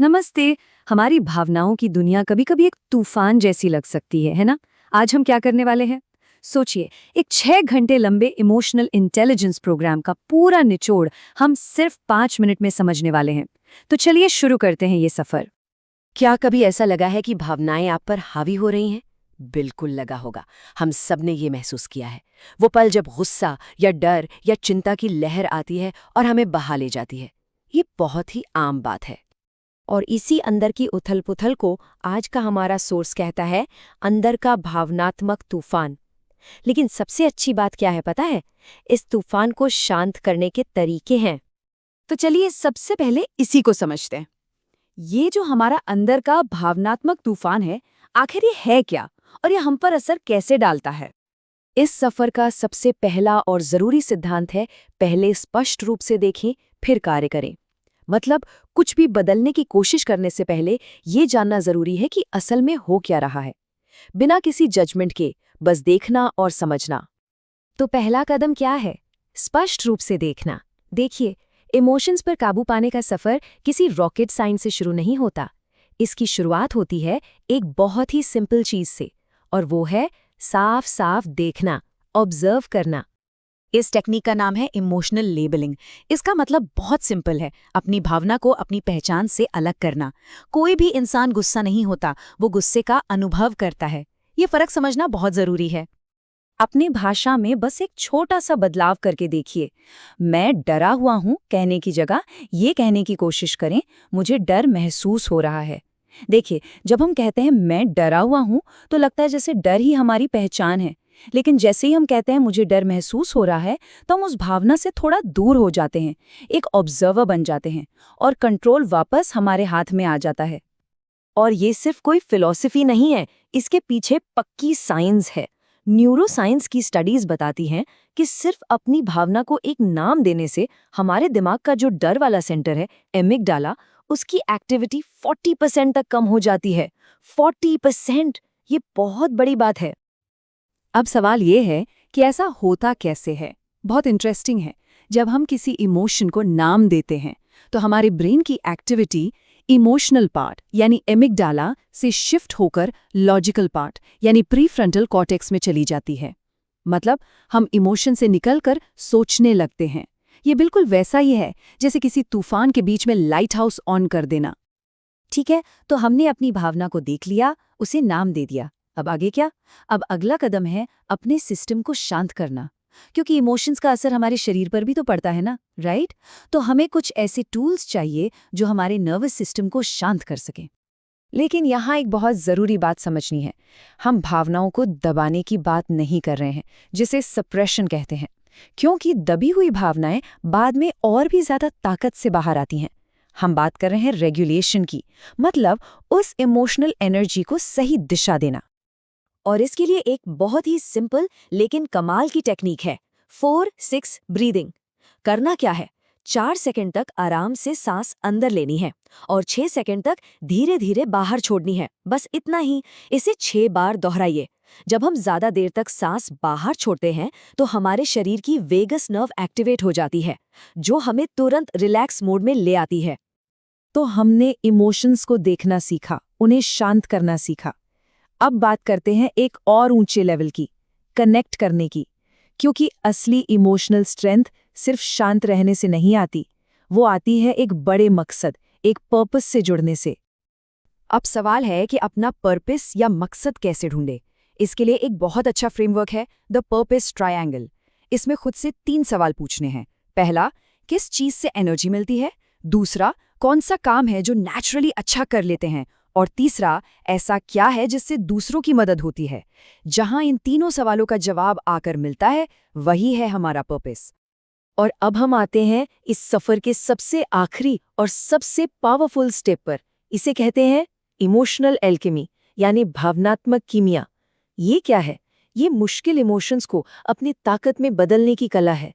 नमस्ते। हमारी भावनाओं की दुनिया कभी-कभी एक तूफान जैसी लग सकती है ना? आज हम क्या करने वाले हैं? सोचिए, एक 6 घंटे लंबे इमोशनल इंटेलिजेंस प्रोग्राम का पूरा निचोड़ हम सिर्फ 5 मिनट में समझने वाले हैं। तो चलिए शुरू करते हैं ये सफर। क्या कभी ऐसा लगा है कि भावनाएं आप पर हावी हो रही हैं? बिल्कुल लगा होगा। हम सब ने ये महसूस किया है। वो पल जब गुस्सा या डर या चिंता की लहर आती है और हमें बहा ले जाती है। ये बहुत ही आम बात है। और इसी अंदर की उथल-पुथल को आज का हमारा सोर्स कहता है अंदर का भावनात्मक तूफान। लेकिन सबसे अच्छी बात क्या है पता है? इस तूफान को शांत करने के तरीके हैं। तो चलिए सबसे पहले इसी को समझते हैं। ये जो हमारा अंदर का भावनात्मक तूफान है, आखिर ये है क्या और ये हम पर असर कैसे डालता है? इस सफर का सबसे पहला और जरूरी सिद्धांत है पहले स्पष्ट रूप से देखें फिर कार्य करें। मतलब कुछ भी बदलने की कोशिश करने से पहले ये जानना जरूरी है कि असल में हो क्या रहा है, बिना किसी जजमेंट के बस देखना और समझना। तो पहला कदम क्या है? स्पष्ट रूप से देखना। देखिए, इमोशंस पर काबू पाने का सफर किसी रॉकेट साइंस से शुरू नहीं होता। इसकी शुरुआत होती है एक बहुत ही सिंपल चीज से, और वो है साफ साफ देखना, ऑब्जर्व करना। इस टेक्निक का नाम है इमोशनल लेबलिंग। इसका मतलब बहुत सिंपल है, अपनी भावना को अपनी पहचान से अलग करना। कोई भी इंसान गुस्सा नहीं होता, वो गुस्से का अनुभव करता है। ये फर्क समझना बहुत जरूरी है। अपनी भाषा में बस एक छोटा सा बदलाव करके देखिए। मैं डरा हुआ हूं कहने की जगह ये कहने की कोशिश करें, मुझे डर महसूस हो रहा है। देखिए, जब हम कहते हैं मैं डरा हुआ हूं तो लगता है जैसे डर ही हमारी पहचान है। लेकिन जैसे ही हम कहते हैं मुझे डर महसूस हो रहा है, तो हम उस भावना से थोड़ा दूर हो जाते हैं, एक ऑब्जर्वर बन जाते हैं और कंट्रोल वापस हमारे हाथ में आ जाता है। और ये सिर्फ कोई फिलॉसफी नहीं है, इसके पीछे पक्की साइंस है। न्यूरोसाइंस की स्टडीज बताती हैं कि सिर्फ अपनी भावना को एक नाम देने से हमारे दिमाग का जो डर वाला सेंटर है, एमिगडाला, उसकी एक्टिविटी 40% तक कम हो जाती है। 40%! ये बहुत बड़ी बात है। अब सवाल ये है कि ऐसा होता कैसे है? बहुत इंटरेस्टिंग है। जब हम किसी इमोशन को नाम देते हैं, तो हमारे ब्रेन की एक्टिविटी इमोशनल पार्ट यानी एमिगडाला से शिफ्ट होकर लॉजिकल पार्ट यानी प्रीफ्रंटल कॉर्टेक्स में चली जाती है। मतलब हम इमोशन से निकलकर सोचने लगते हैं। ये बिल्कुल वैसा ही है जैसे किसी तूफान के बीच में लाइट हाउस ऑन कर देना। ठीक है, तो हमने अपनी भावना को देख लिया, उसे नाम दे दिया। अब आगे क्या? अब अगला कदम है अपने सिस्टम को शांत करना, क्योंकि इमोशंस का असर हमारे शरीर पर भी तो पड़ता है ना, राइट? तो हमें कुछ ऐसे टूल्स चाहिए जो हमारे नर्वस सिस्टम को शांत कर सकें। लेकिन यहाँ एक बहुत ज़रूरी बात समझनी है। हम भावनाओं को दबाने की बात नहीं कर रहे हैं, जिसे सप्रेशन कहते हैं। क्योंकि दबी हुई भावनाएं बाद में और भी ज़्यादा ताकत से बाहर आती हैं। हम बात कर रहे हैं रेगुलेशन की, मतलब उस इमोशनल एनर्जी को सही दिशा देना। और इसके लिए एक बहुत ही सिंपल लेकिन कमाल की टेक्निक है, 4-6 ब्रीदिंग। करना क्या है? 4 सेकंड तक आराम से सांस अंदर लेनी है और 6 सेकंड तक धीरे धीरे बाहर छोड़नी है। बस इतना ही। इसे 6 बार दोहराइए। जब हम ज्यादा देर तक सांस बाहर छोड़ते हैं तो हमारे शरीर की वेगस नर्व एक्टिवेट हो जाती है, जो हमें तुरंत रिलैक्स मोड में ले आती है। तो हमने इमोशंस को देखना सीखा, उन्हें शांत करना सीखा। अब बात करते हैं एक और ऊंचे लेवल की, कनेक्ट करने की। क्योंकि असली इमोशनल स्ट्रेंथ सिर्फ शांत रहने से नहीं आती, वो आती है एक बड़े मकसद, एक पर्पस से जुड़ने से। अब सवाल है कि अपना पर्पस या मकसद कैसे ढूंढे। इसके लिए एक बहुत अच्छा फ्रेमवर्क है, द पर्पस ट्रायंगल। इसमें खुद से 3 सवाल पूछने हैं। पहला, किस चीज से एनर्जी मिलती है? दूसरा, कौन सा काम है जो नेचुरली अच्छा कर लेते हैं? और तीसरा, ऐसा क्या है जिससे दूसरों की मदद होती है? जहां इन तीनों सवालों का जवाब आकर मिलता है, वही है हमारा पर्पस। और अब हम आते हैं इस सफर के सबसे आखिरी और सबसे पावरफुल स्टेप पर। इसे कहते हैं इमोशनल एल्केमी, यानी भावनात्मक कीमिया। ये क्या है? ये मुश्किल इमोशंस को अपनी ताकत में बदलने की कला है।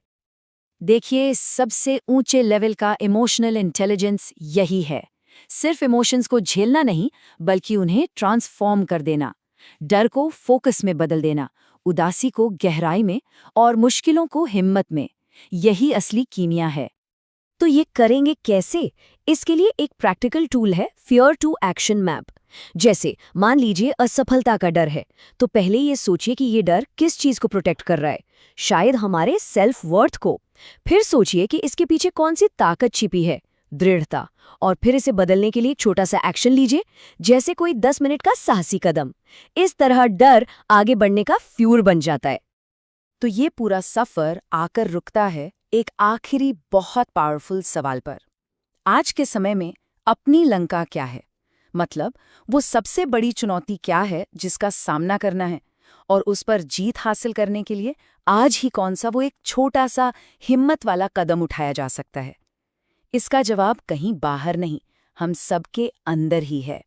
देखिए, सबसे ऊंचे लेवल का इमोशनल इंटेलिजेंस यही है। सिर्फ इमोशंस को झेलना नहीं, बल्कि उन्हें ट्रांसफॉर्म कर देना। डर को फोकस में बदल देना, उदासी को गहराई में और मुश्किलों को हिम्मत में। यही असली कीमिया है। तो ये करेंगे कैसे? इसके लिए एक प्रैक्टिकल टूल है फियर टू एक्शन मैप। जैसे मान लीजिए असफलता का डर है, तो पहले ये सोचिए कि ये डर किस चीज को प्रोटेक्ट कर रहा है, शायद हमारे सेल्फ वर्थ को। फिर सोचिए कि इसके पीछे कौन सी ताकत छिपी है, दृढ़ता, और फिर इसे बदलने के लिए एक छोटा सा एक्शन लीजिए, जैसे कोई 10 मिनट का साहसी कदम। इस तरह डर आगे बढ़ने का फ्यूल बन जाता है। तो ये पूरा सफर आकर रुकता है एक आखिरी बहुत पावरफुल सवाल पर। आज के समय में अपनी लंका क्या है? मतलब वो सबसे बड़ी चुनौती क्या है जिसका सामना करना है, और उस पर जीत हासिल करने के लिए आज ही कौन सा वो एक छोटा सा हिम्मत वाला कदम उठाया जा सकता है? इसका जवाब कहीं बाहर नहीं, हम सबके अंदर ही है।